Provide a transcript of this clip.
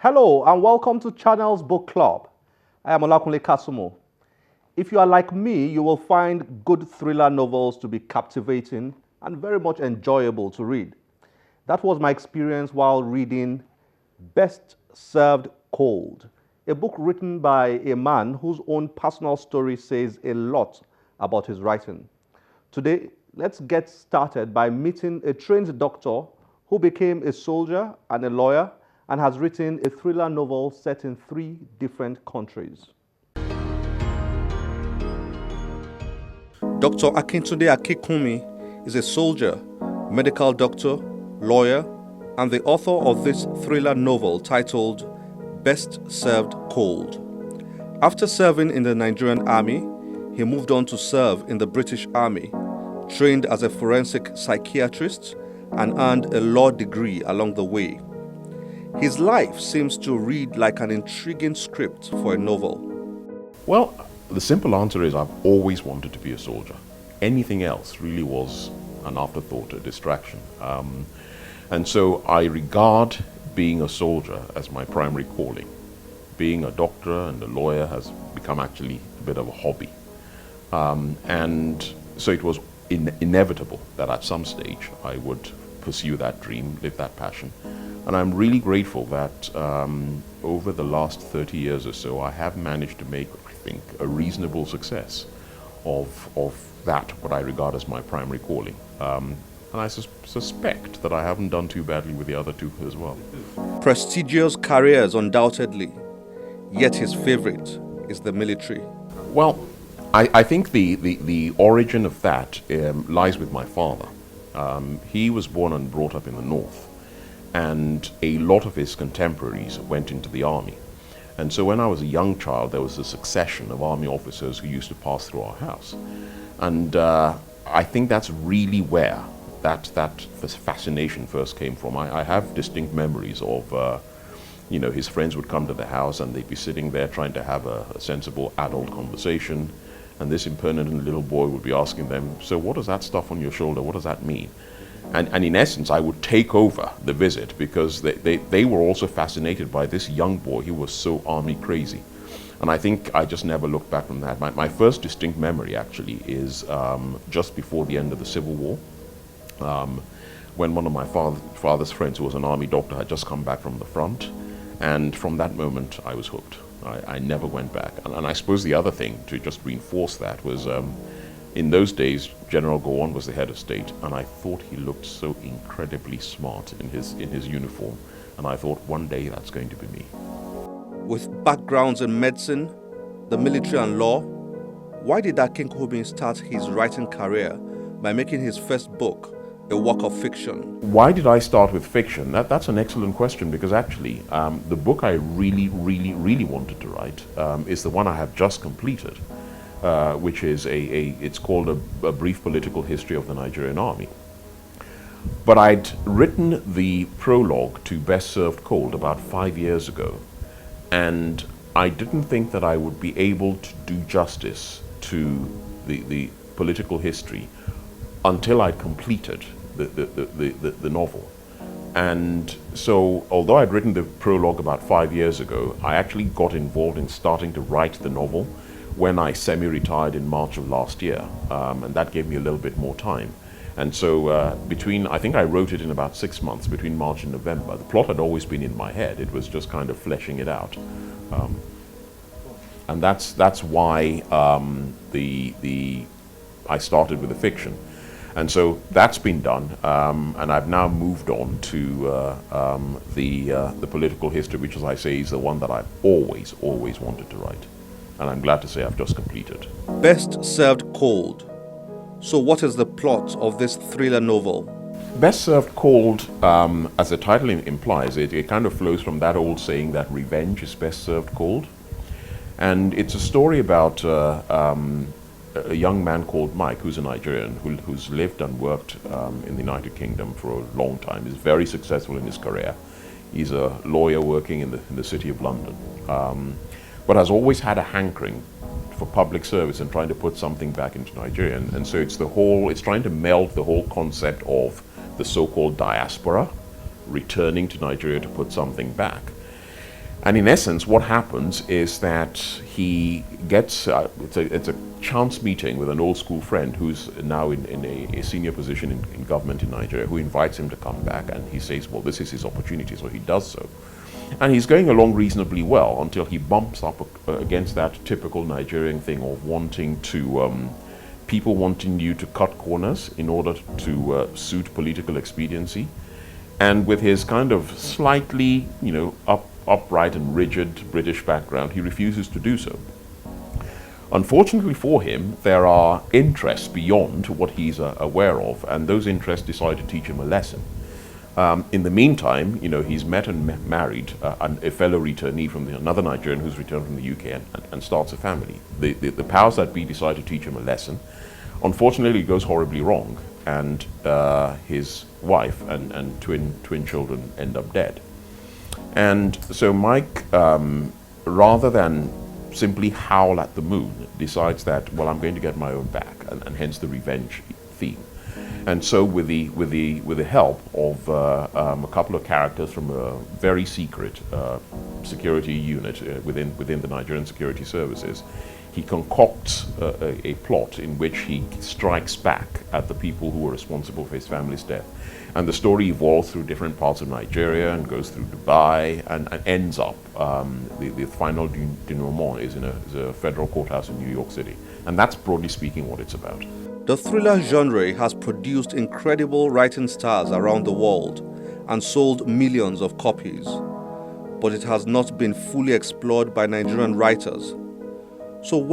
Hello and welcome to Channel's Book Club. I am Olakunle Kasumo. If you are like me, you will find good thriller novels to be captivating and very much enjoyable to read. That was my experience while reading Best Served Cold, a book written by a man whose own personal story says a lot about his writing. Today, let's get started by meeting a trained doctor who became a soldier and a lawyer and has written a thriller novel set in 3 different countries. Dr. Akintunde Akinkunmi is a soldier, medical doctor, lawyer, and the author of this thriller novel titled Best Served Cold. After serving in the Nigerian Army, he moved on to serve in the British Army, trained as a forensic psychiatrist, and earned a law degree along the way. His life seems to read like an intriguing script for a novel. Well, the simple answer is I've always wanted to be a soldier. Anything else really was an afterthought, a distraction. And so I regard being a soldier as my primary calling. Being a doctor and a lawyer has become actually a bit of a hobby. And so it was inevitable that at some stage I would pursue that dream, live that passion. And I'm really grateful that over the last 30 years or so, I have managed to make, I think, a reasonable success of that, what I regard as my primary calling. And I suspect that I haven't done too badly with the other 2 as well. Prestigious careers, undoubtedly, yet his favorite is the military. Well, I think the origin of that lies with my father. He was born and brought up in the North, and a lot of his contemporaries went into the army. And so when I was a young child, there was a succession of army officers who used to pass through our house. And I think that's really where that fascination first came from. I have distinct memories of, his friends would come to the house and they'd be sitting there trying to have a sensible adult conversation. And this impertinent little boy would be asking them, "So what is that stuff on your shoulder? What does that mean?" And in essence, I would take over the visit because they were also fascinated by this young boy who was so army crazy. And I think I just never looked back from that. My first distinct memory actually is just before the end of the Civil War, when one of my father's friends, who was an army doctor, had just come back from the front. And from that moment, I was hooked. I never went back. And I suppose the other thing to just reinforce that was, in those days, General Gowon was the head of state, and I thought he looked so incredibly smart in his uniform. And I thought, one day that's going to be me. With backgrounds in medicine, the military and law, why did Akinkunmi start his writing career by making his first book a work of fiction? Why did I start with fiction? That's an excellent question, because actually the book I really wanted to write is the one I have just completed, which is it's called a Brief Political History of the Nigerian Army. But I'd written the prologue to Best Served Cold about 5 years ago, and I didn't think that I would be able to do justice to the political history until I'd completed the novel. And so, although I'd written the prologue about 5 years ago, I actually got involved in starting to write the novel when I semi-retired in March of last year, and that gave me a little bit more time. And so I think I wrote it in about 6 months, between March and November. The plot had always been in my head, it was just kind of fleshing it out. And that's why I started with the fiction. And so that's been done, and I've now moved on to the political history, which, as I say, is the one that I've always wanted to write. And I'm glad to say I've just completed. Best Served Cold. So what is the plot of this thriller novel? Best Served Cold, as the title implies, it kind of flows from that old saying that revenge is best served cold. And it's a story about a young man called Mike, who's a Nigerian, who's lived and worked in the United Kingdom for a long time. He's very successful in his career. He's a lawyer working in the city of London, but has always had a hankering for public service and trying to put something back into Nigeria. And so it's trying to meld the whole concept of the so-called diaspora returning to Nigeria to put something back. And in essence, what happens is that he gets, it's a chance meeting with an old school friend who's now in a senior position in government in Nigeria, who invites him to come back, and he says, well, this is his opportunity, so he does so. And he's going along reasonably well until he bumps up against that typical Nigerian thing of wanting to, people wanting you to cut corners in order to suit political expediency. And with his kind of slightly, upright and rigid British background, he refuses to do so. Unfortunately for him, there are interests beyond what he's aware of, and those interests decide to teach him a lesson. In the meantime, he's met and married a fellow returnee from another Nigerian who's returned from the UK and starts a family. The powers that be decide to teach him a lesson. Unfortunately, it goes horribly wrong, and his wife and twin children end up dead. And so Mike, rather than simply howl at the moon, decides that, well, I'm going to get my own back, and hence the revenge theme. And so with the help of a couple of characters from a very secret security unit within the Nigerian security services, he concocts a plot in which he strikes back at the people who were responsible for his family's death. And the story evolves through different parts of Nigeria and goes through Dubai and ends up, the final denouement is in a federal courthouse in New York City. And that's, broadly speaking, what it's about. The thriller genre has produced incredible writing stars around the world and sold millions of copies, but it has not been fully explored by Nigerian writers. So why